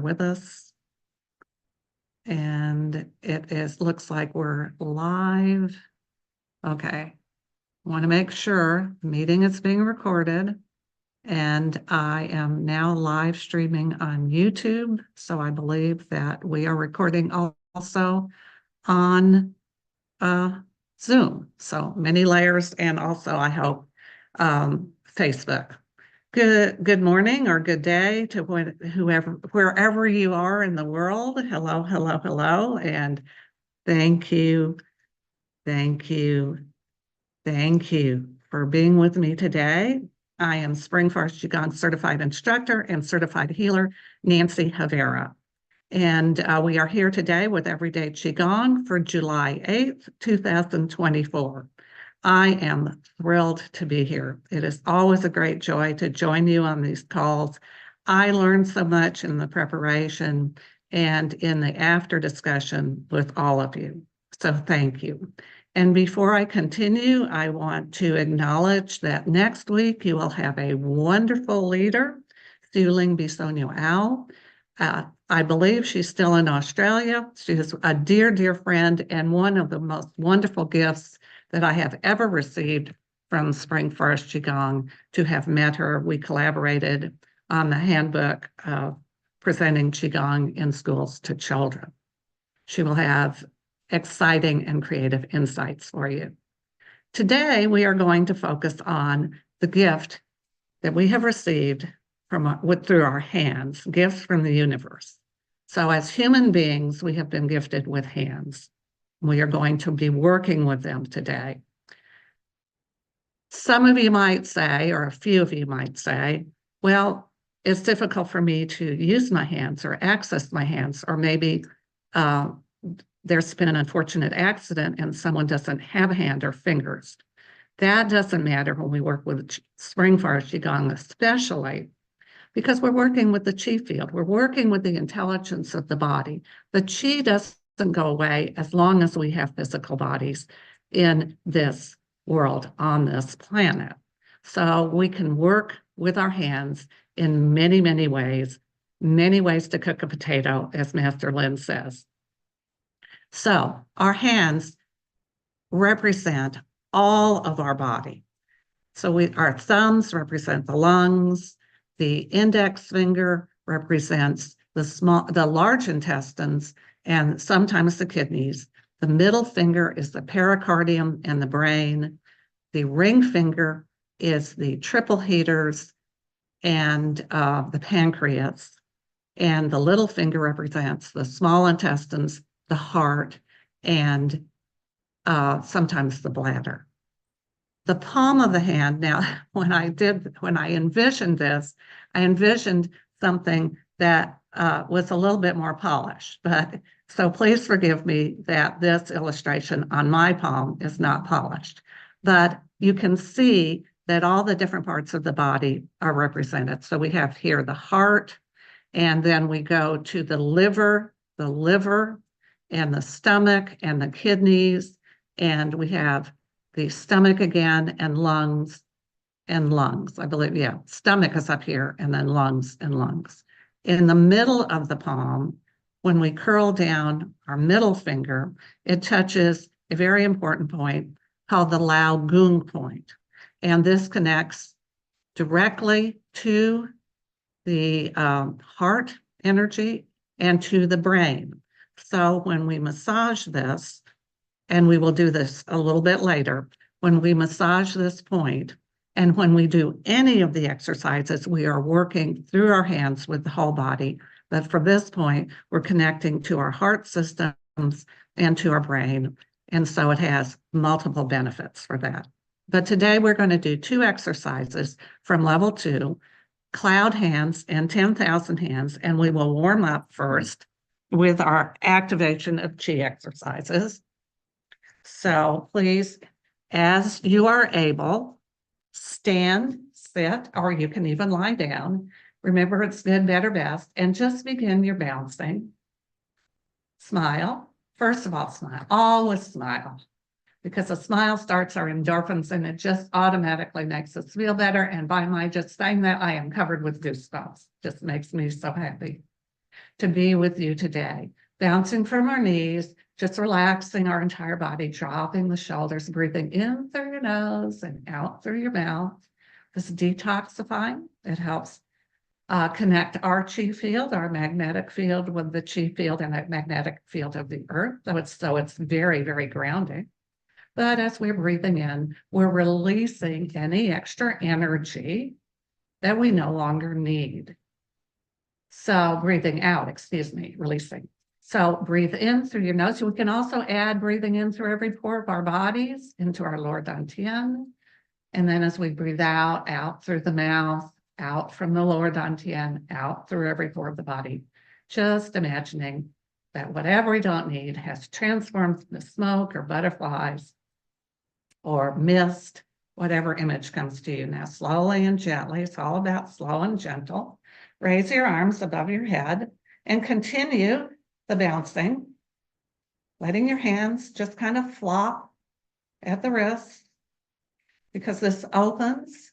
with us. And looks like we're live. Okay. Want to make sure the meeting is being recorded. And I am now live streaming on YouTube. So I believe that we are recording also on Zoom. So many layers, and also I hope Facebook. Good morning or good day to wherever you are in the world. Hello, hello, hello, and thank you, thank you, thank you for being with me today. I am Spring Forest Qigong Certified Instructor and Certified Healer, Nancy Havera. And we are here today with Everyday Qigong for July 8th, 2024. I am thrilled to be here. It is always a great joy to join you on these calls. I learned so much in the preparation and in the after discussion with all of you. So thank you. And before I continue, I want to acknowledge that next week you will have a wonderful leader, Suling Bisonio Al. I believe she's still in Australia. She is a dear, dear friend and one of the most wonderful gifts that I have ever received from Spring Forest Qigong to have met her. We collaborated on the handbook presenting Qigong in schools to children. She will have exciting and creative insights for you. Today, we are going to focus on the gift that we have received through our hands, gifts from the universe. So as human beings, we have been gifted with hands. We are going to be working with them today. Some of you might say, or a few of you might say, well, it's difficult for me to use my hands or access my hands, or maybe there's been an unfortunate accident and someone doesn't have a hand or fingers. That doesn't matter when we work with Spring Forest Qigong, especially because we're working with the Qi field. We're working with the intelligence of the body. The Qi doesn't go away as long as we have physical bodies in this world, on this planet. So we can work with our hands in many, many ways to cook a potato, as Master Lin says. So our hands represent all of our body. So our thumbs represent the lungs, the index finger represents the large intestines, and sometimes the kidneys. The middle finger is the pericardium and the brain. The ring finger is the triple heaters and the pancreas. And the little finger represents the small intestines, the heart, and sometimes the bladder. The palm of the hand, now, when I envisioned this, I envisioned something that was a little bit more polished. But so please forgive me that this illustration on my palm is not polished. But you can see that all the different parts of the body are represented. So we have here the heart, and then we go to the liver, and the stomach, and the kidneys, and we have the stomach again, and lungs. I believe, yeah, stomach is up here, and then lungs and lungs. In the middle of the palm, when we curl down our middle finger, it touches a very important point called the Lao Gung point. And this connects directly to the heart energy and to the brain. So when we massage this, and we will do this a little bit later, when we massage this point, and when we do any of the exercises, we are working through our hands with the whole body. But for this point, we're connecting to our heart systems and to our brain. And so it has multiple benefits for that. But today we're going to do 2 exercises from level 2, cloud hands and 10,000 hands. And we will warm up first with our activation of Qi exercises. So please, as you are able, stand, sit, or you can even lie down. Remember, it's good, better, best, and just begin your bouncing. Smile. First of all, smile. Always smile, because a smile starts our endorphins, and it just automatically makes us feel better. And by my just saying that, I am covered with goosebumps. Just makes me so happy. to be with you today. Bouncing from our knees, just relaxing our entire body, dropping the shoulders, breathing in through your nose and out through your mouth. This is detoxifying. It helps connect our chi field, our magnetic field, with the chi field and the magnetic field of the earth. So it's very, very grounding. But as we're breathing in, we're releasing any extra energy that we no longer need. So breathing out, excuse me, releasing. So breathe in through your nose. We can also add breathing in through every pore of our bodies into our lower dantian. And then as we breathe out through the mouth, out from the lower dantian, out through every pore of the body. Just imagining that whatever we don't need has transformed into smoke or butterflies or mist, whatever image comes to you. Now, slowly and gently, it's all about slow and gentle. Raise your arms above your head and continue the bouncing, letting your hands just kind of flop at the wrists, because this opens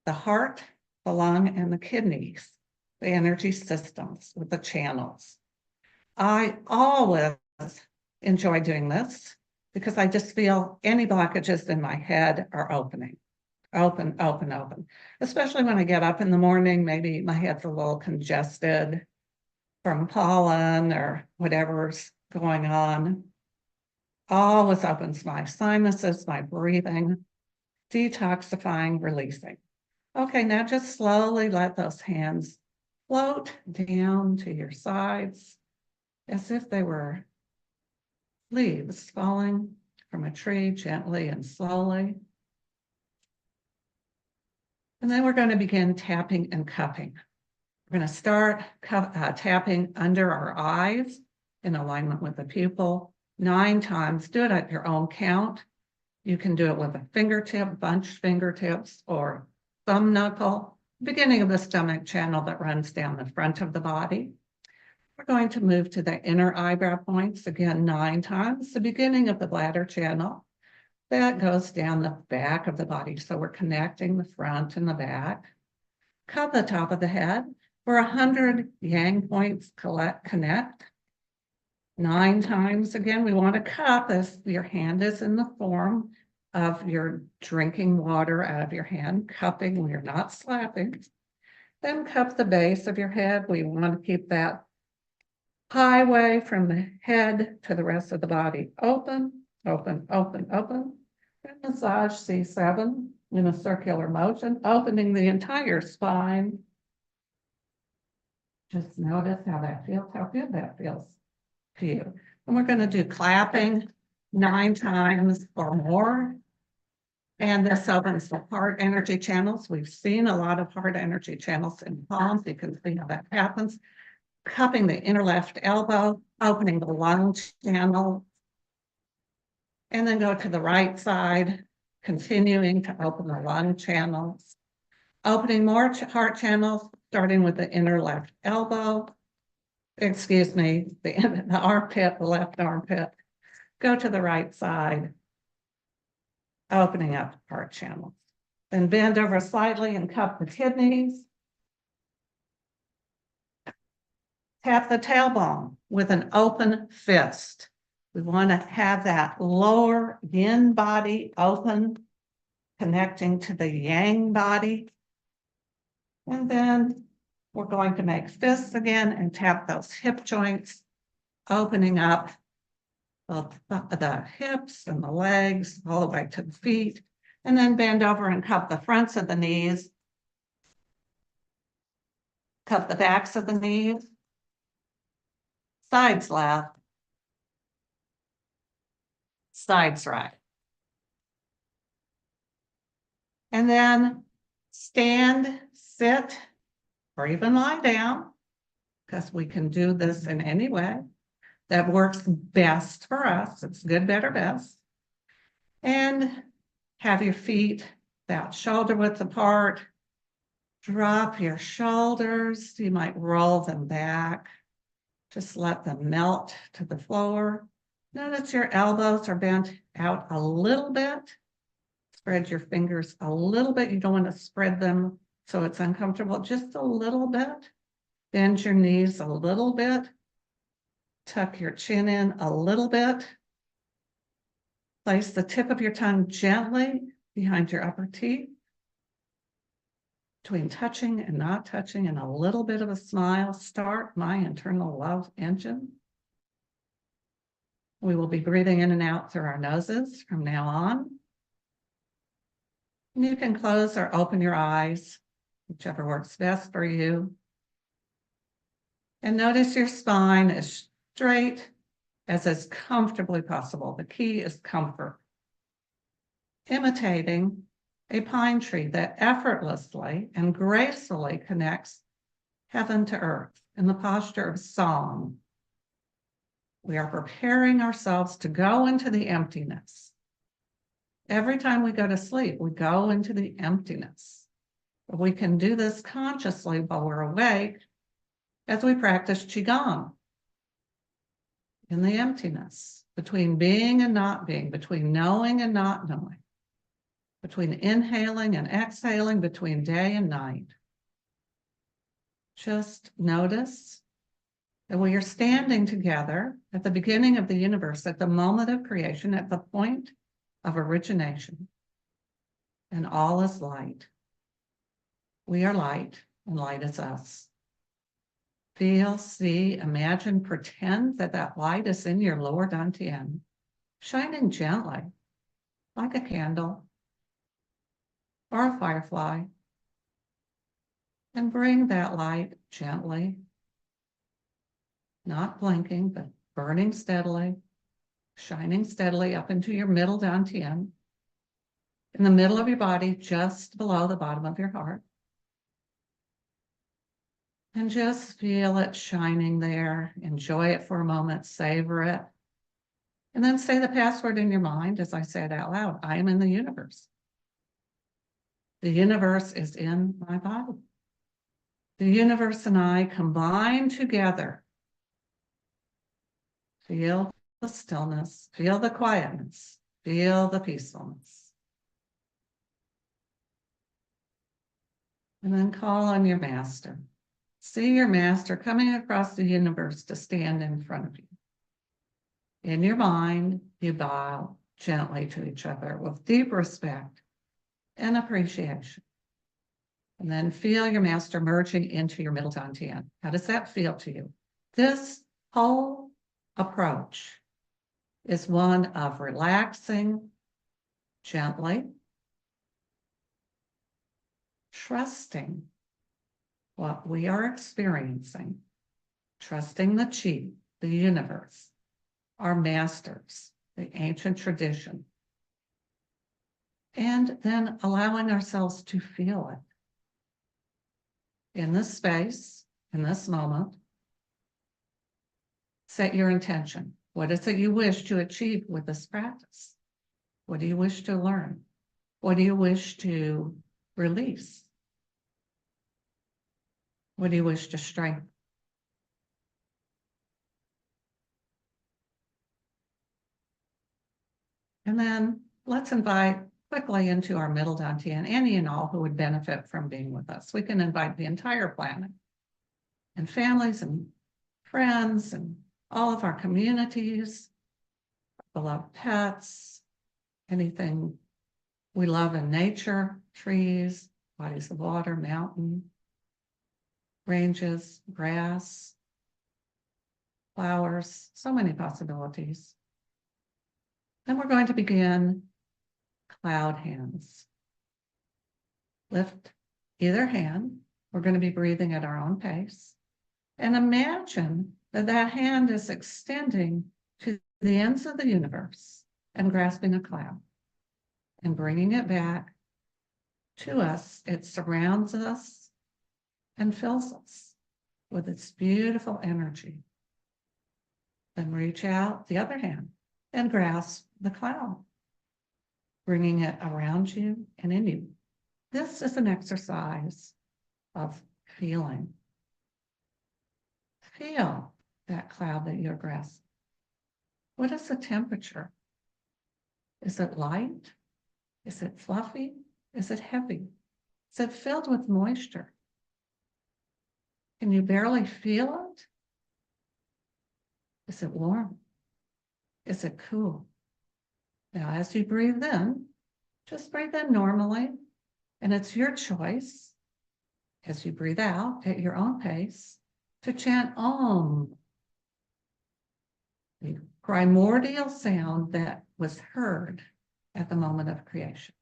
the heart, the lung, and the kidneys, the energy systems with the channels. I always enjoy doing this because I just feel any blockages in my head are opening. Open, open, open. Especially when I get up in the morning, maybe my head's a little congested from pollen or whatever's going on. Always opens my sinuses, my breathing, detoxifying, releasing. Okay, now just slowly let those hands float down to your sides as if they were leaves falling from a tree, gently and slowly. And then we're going to begin tapping and cupping. We're going to start tapping under our eyes in alignment with the pupil 9 times. Do it at your own count. You can do it with a fingertip, bunched fingertips, or thumb knuckle, beginning of the stomach channel that runs down the front of the body. We're going to move to the inner eyebrow points, again 9 times, the beginning of the bladder channel. That goes down the back of the body. So we're connecting the front and the back. Cup the top of the head. For 100 yang points, connect. 9 times. Again, we want to cup as your hand is in the form of your drinking water out of your hand, cupping when you're not slapping. Then cup the base of your head. We want to keep that highway from the head to the rest of the body. Open, open, open, open. And massage C7 in a circular motion, opening the entire spine. Just notice how that feels, how good that feels to you. And we're going to do clapping 9 times or more. And this opens the heart energy channels. We've seen a lot of heart energy channels in palms. You can see how that happens. Cupping the inner left elbow, opening the lung channel. And then go to the right side, continuing to open the lung channels. Opening more heart channels, starting with the inner left elbow. Excuse me, the armpit, the left armpit. Go to the right side, opening up heart channels. Then bend over slightly and cup the kidneys. Tap the tailbone with an open fist. We want to have that lower yin body open, connecting to the yang body. And then we're going to make fists again and tap those hip joints, opening up the hips and the legs all the way to the feet. And then bend over and cup the fronts of the knees. Cup the backs of the knees. Sides left. Sides right. And then stand, sit, or even lie down, because we can do this in any way that works best for us. It's good, better, best. And have your feet about shoulder width apart. Drop your shoulders. You might roll them back. Just let them melt to the floor. Notice your elbows are bent out a little bit. Spread your fingers a little bit. You don't want to spread them so it's uncomfortable, just a little bit, Bend your knees a little bit. Tuck your chin in a little bit. Place the tip of your tongue gently behind your upper teeth, between touching and not touching, and a little bit of a smile. Start my internal love engine. We will be breathing in and out through our noses from now on. And you can close or open your eyes, whichever works best for you. And notice your spine is straight as comfortably possible. The key is comfort. Imitating a pine tree that effortlessly and gracefully connects heaven to earth in the posture of song. We are preparing ourselves to go into the emptiness. Every time we go to sleep, we go into the emptiness. We can do this consciously while we're awake as we practice Qigong. In the emptiness, between being and not being, between knowing and not knowing, between inhaling and exhaling, between day and night. Just notice that we are standing together at the beginning of the universe, at the moment of creation, at the point of origination, and all is light. We are light, and light is us. Feel, see, imagine, pretend that light is in your lower dantian, shining gently, like a candle or a firefly, and bring that light gently, not blinking, but burning steadily, shining steadily up into your middle dantian, in the middle of your body, just below the bottom of your heart. And just feel it shining there. Enjoy it for a moment, savor it. And then say the password in your mind as I say it out loud. I am in the universe. The universe is in my body. The universe and I combine together. Feel the stillness, feel the quietness, feel the peacefulness. And then call on your master. See your master coming across the universe to stand in front of you. In your mind, you bow gently to each other with deep respect and appreciation. And then feel your master merging into your middle dantian. How does that feel to you? This whole approach is one of relaxing gently, trusting what we are experiencing, trusting the Qi, the universe, our masters, the ancient tradition, and then allowing ourselves to feel it. In this space, in this moment, set your intention. What is it you wish to achieve with this practice? What do you wish to learn? What do you wish to release? What do you wish to strengthen? And then let's invite quickly into our middle dantian any and all who would benefit from being with us. We can invite the entire planet and families and friends and all of our communities, beloved pets, anything we love in nature, trees, bodies of water, mountain, ranges, grass, flowers, so many possibilities. Then we're going to begin cloud hands. Lift either hand. We're going to be breathing at our own pace. And imagine that hand is extending to the ends of the universe and grasping a cloud and bringing it back to us. It surrounds us and fills us with its beautiful energy. Then reach out the other hand and grasp the cloud, bringing it around you and in you. This is an exercise of feeling. Feel that cloud that you're grasping. What is the temperature? Is it light? Is it fluffy? Is it heavy? Is it filled with moisture? Can you barely feel it? Is it warm? Is it cool? Now, as you breathe in, just breathe in normally, and it's your choice as you breathe out at your own pace to chant Om, the primordial sound that was heard at the moment of creation,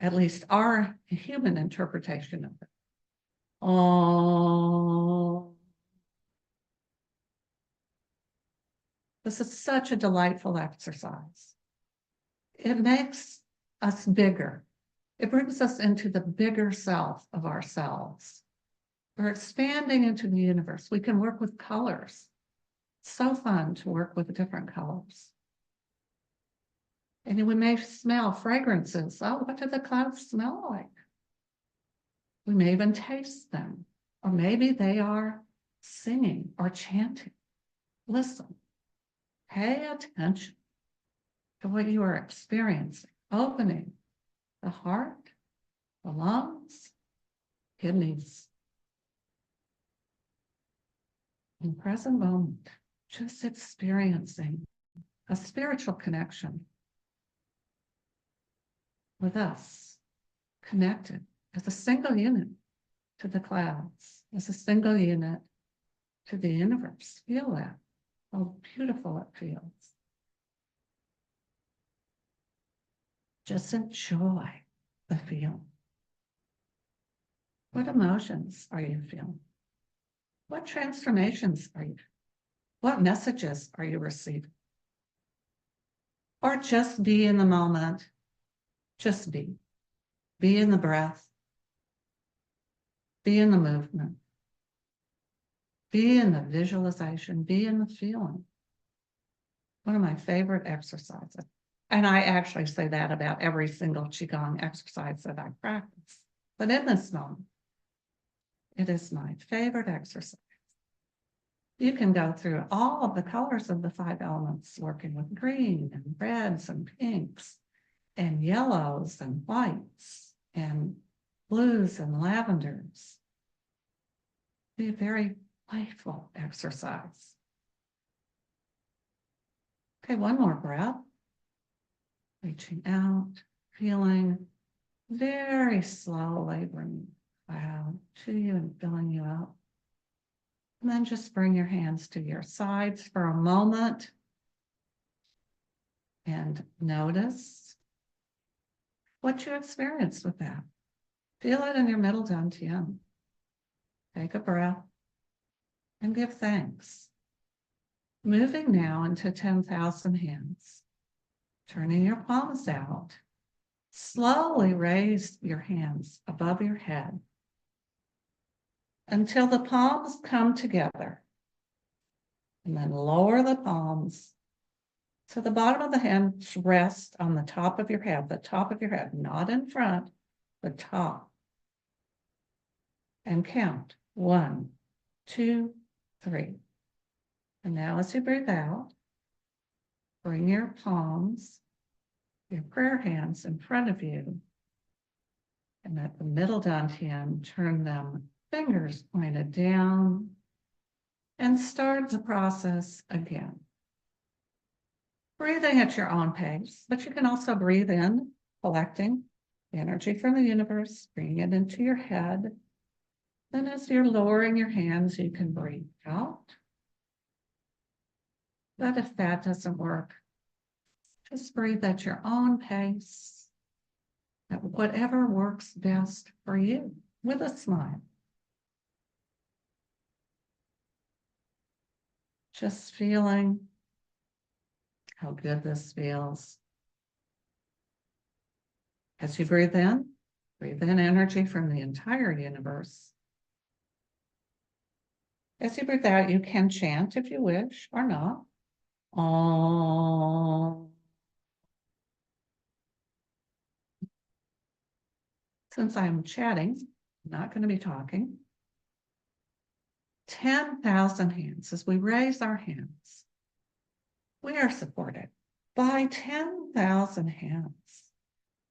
at least our human interpretation of it. Om. This is such a delightful exercise. It makes us bigger. It brings us into the bigger self of ourselves. We're expanding into the universe. We can work with colors. It's so fun to work with different colors. And we may smell fragrances. Oh, what do the clouds smell like? We may even taste them. Or maybe they are singing or chanting. Listen. Pay attention to what you are experiencing, opening the heart, the lungs, kidneys. In present moment, just experiencing a spiritual connection with us, connected as a single unit to the clouds, as a single unit to the universe. Feel that. How beautiful it feels. Just enjoy the feeling. What emotions are you feeling? What transformations are you? What messages are you receiving? Or just be in the moment. Just be. Be in the breath. Be in the movement. Be in the visualization. Be in the feeling. One of my favorite exercises. And I actually say that about every single Qigong exercise that I practice. But in this moment, it is my favorite exercise. You can go through all of the colors of the 5 elements, working with green and reds and pinks and yellows and whites and blues and lavenders. Be a very playful exercise. Okay, one more breath. Reaching out, feeling very slowly bringing the cloud to you and filling you up. And then just bring your hands to your sides for a moment and notice what you experienced with that. Feel it in your middle dantian. Take a breath and give thanks. Moving now into 10,000 hands. Turning your palms out. Slowly raise your hands above your head until the palms come together. And then lower the palms so the bottom of the hands rest on the top of your head, not in front, the top. And count 1, 2, 3. And now as you breathe out, bring your palms, your prayer hands in front of you. And at the middle dantian, turn them fingers pointed down and start the process again. Breathing at your own pace, but you can also breathe in, collecting energy from the universe, bringing it into your head. Then as you're lowering your hands, you can breathe out. But if that doesn't work, just breathe at your own pace, at whatever works best for you, with a smile. Just feeling how good this feels. As you breathe in energy from the entire universe. As you breathe out, you can chant if you wish or not. Om. Since I'm chatting, I'm not going to be talking. 10,000 hands. As we raise our hands, we are supported by 10,000 hands,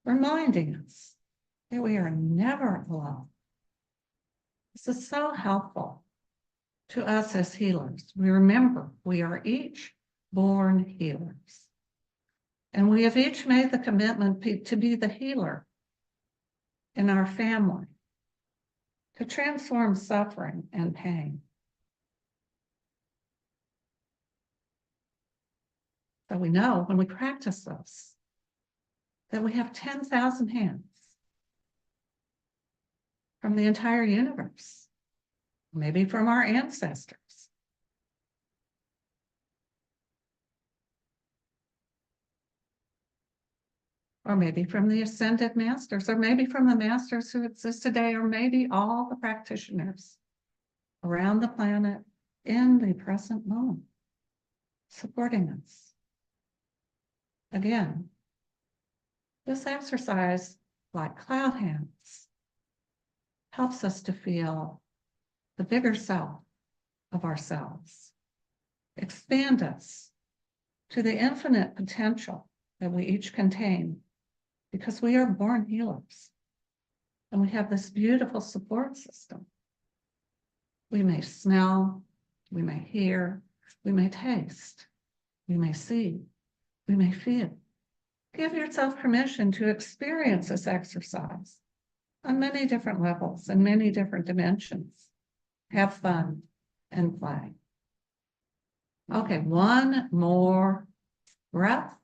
reminding us that we are never alone. This is so helpful to us as healers. We remember we are each born healers. And we have each made the commitment to be the healer in our family, to transform suffering and pain. So we know when we practice this, that we have 10,000 hands from the entire universe, maybe from our ancestors. Or maybe from the ascended masters, or maybe from the masters who exist today, or maybe all the practitioners around the planet in the present moment, supporting us. Again, this exercise, like cloud hands, helps us to feel the bigger self of ourselves, expand us to the infinite potential that we each contain, because we are born healers and we have this beautiful support system. We may smell, we may hear, we may taste, we may see, we may feel. Give yourself permission to experience this exercise on many different levels and many different dimensions. Have fun and play. Okay, one more breath.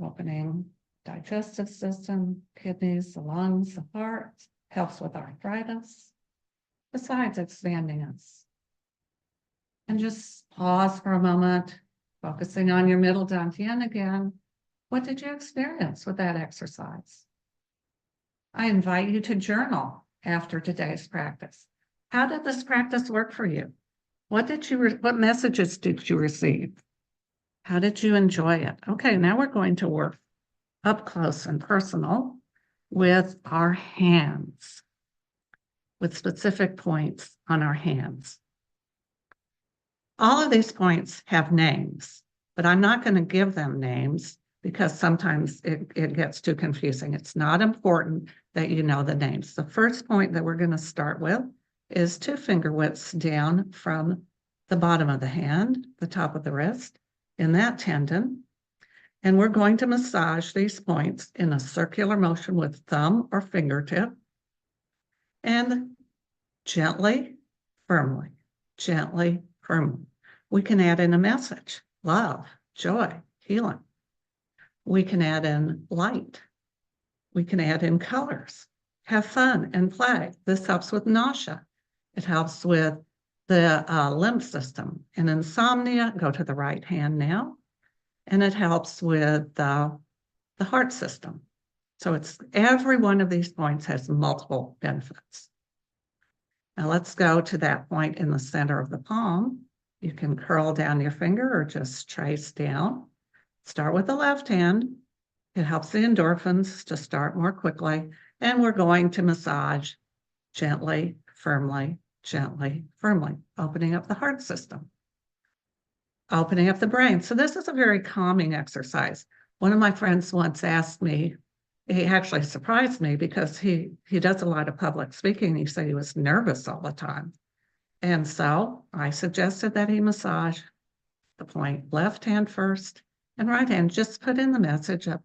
Opening digestive system, kidneys, the lungs, the heart, helps with arthritis, besides expanding us. And just pause for a moment, focusing on your middle dantian again. What did you experience with that exercise? I invite you to journal after today's practice. How did this practice work for you? What messages did you receive? How did you enjoy it? Okay, now we're going to work up close and personal with our hands, with specific points on our hands. All of these points have names, but I'm not going to give them names because sometimes it gets too confusing. It's not important that you know the names. The first point that we're going to start with is 2 finger widths down from the bottom of the hand, the top of the wrist, in that tendon. And we're going to massage these points in a circular motion with thumb or fingertip, and gently, firmly, gently, firmly. We can add in a message: love, joy, healing. We can add in light. We can add in colors. Have fun and play. This helps with nausea. It helps with the lymph system. And insomnia, go to the right hand now. And it helps with the heart system. So it's every one of these points has multiple benefits. Now let's go to that point in the center of the palm. You can curl down your finger or just trace down. Start with the left hand. It helps the endorphins to start more quickly. And we're going to massage gently, firmly, opening up the heart system, opening up the brain. So this is a very calming exercise. One of my friends once asked me, he actually surprised me because he does a lot of public speaking. He said he was nervous all the time. And so I suggested that he massage the point, left hand first and right hand. Just put in the message of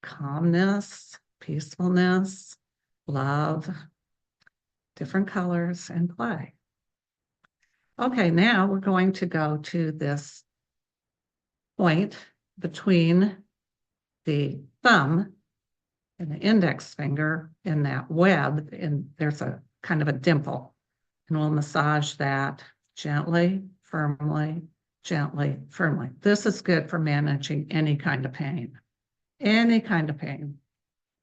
calmness, peacefulness, love, different colors, and play. Okay, now we're going to go to this point between the thumb and the index finger in that web, and there's a kind of a dimple. And we'll massage that gently, firmly, gently, firmly. This is good for managing any kind of pain. Any kind of pain.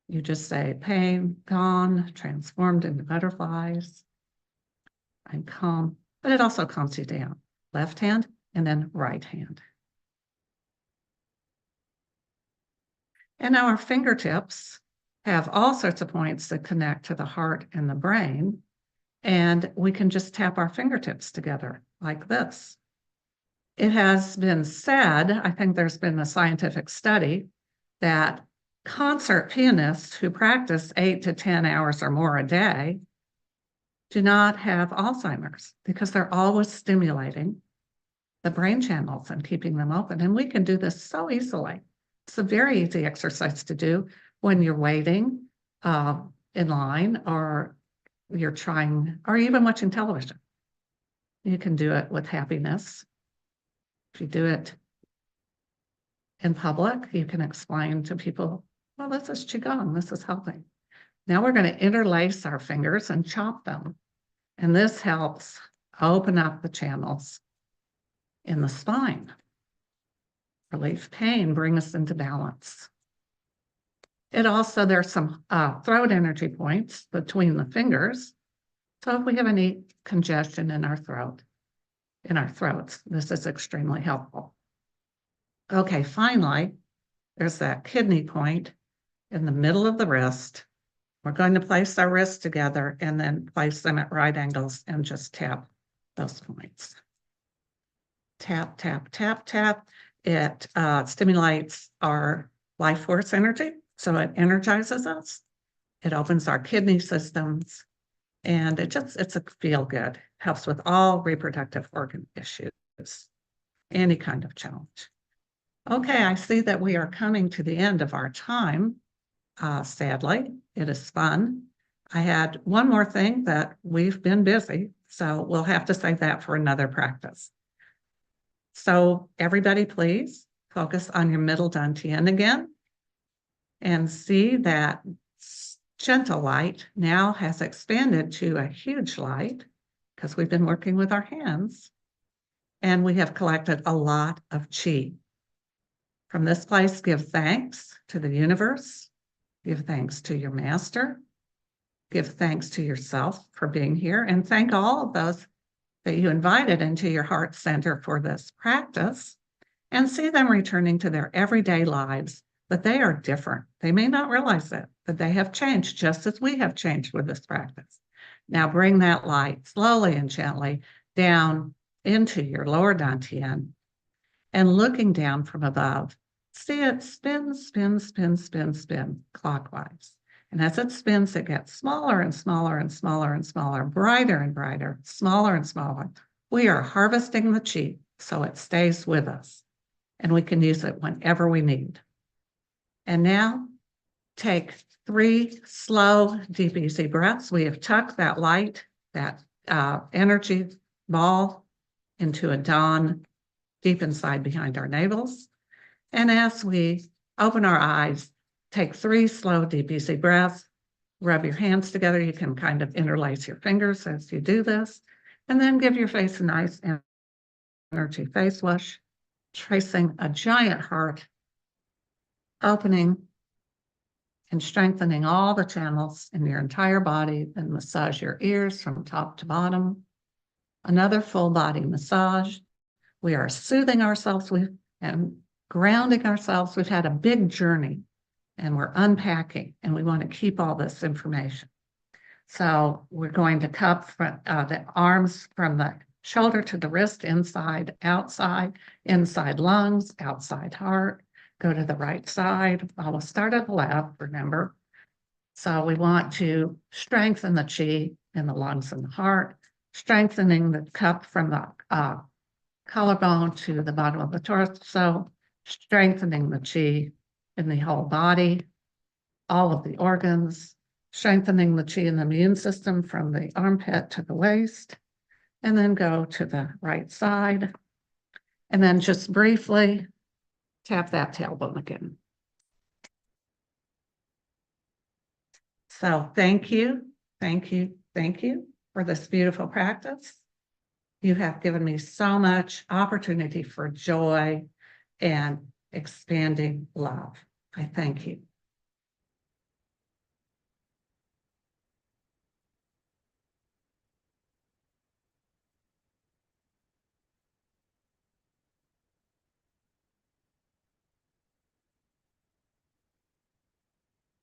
You just say, pain gone, transformed into butterflies. I'm calm, but it also calms you down. Left hand and then right hand. And now our fingertips have all sorts of points that connect to the heart and the brain. And we can just tap our fingertips together like this. It has been said, I think there's been a scientific study, that concert pianists who practice 8 to 10 hours or more a day do not have Alzheimer's because they're always stimulating the brain channels and keeping them open. And we can do this so easily. It's a very easy exercise to do when you're waiting in line, or you're trying, or even watching television. You can do it with happiness. If you do it in public, you can explain to people, well, this is Qigong, this is helping. Now we're going to interlace our fingers and chop them. And this helps open up the channels in the spine, relieve pain, bring us into balance. It also, there's some throat energy points between the fingers. So if we have any congestion in our throats, this is extremely helpful. Okay, finally, there's that kidney point in the middle of the wrist. We're going to place our wrists together and then place them at right angles and just tap those points. Tap, tap, tap, tap. It stimulates our life force energy, so it energizes us. It opens our kidney systems, and it's a feel good. Helps with all reproductive organ issues, any kind of challenge. Okay, I see that we are coming to the end of our time. Sadly, it is fun. I had one more thing that we've been busy, so we'll have to save that for another practice. So everybody, please focus on your middle dantian again and see that gentle light now has expanded to a huge light because we've been working with our hands, and we have collected a lot of qi. From this place, give thanks to the universe, give thanks to your master, give thanks to yourself for being here, and thank all of those that you invited into your heart center for this practice, and see them returning to their everyday lives, but they are different. They may not realize it, but they have changed just as we have changed with this practice. Now bring that light slowly and gently down into your lower dantian, and looking down from above, see it spin, spin, spin, spin, spin clockwise. And as it spins, it gets smaller and smaller and smaller and smaller, brighter and brighter, smaller and smaller. We are harvesting the qi so it stays with us, and we can use it whenever we need. And now take 3 slow, deep, easy breaths. We have tucked that light, that energy ball into a dawn deep inside behind our navels. And as we open our eyes, take 3 slow, deep, easy breaths. Rub your hands together. You can kind of interlace your fingers as you do this. And then give your face a nice energy face wash, tracing a giant heart, opening and strengthening all the channels in your entire body. Then massage your ears from top to bottom. Another full body massage. We are soothing ourselves and grounding ourselves. We've had a big journey, and we're unpacking, and we want to keep all this information. So we're going to cup the arms from the shoulder to the wrist, inside, outside, inside lungs, outside heart. Go to the right side. I'll start at the left, remember. So we want to strengthen the qi in the lungs and the heart, strengthening the cup from the collarbone to the bottom of the torso, strengthening the qi in the whole body, all of the organs, strengthening the qi in the immune system from the armpit to the waist, and then go to the right side. And then just briefly tap that tailbone again. So thank you, thank you, thank you for this beautiful practice. You have given me so much opportunity for joy and expanding love. I thank you.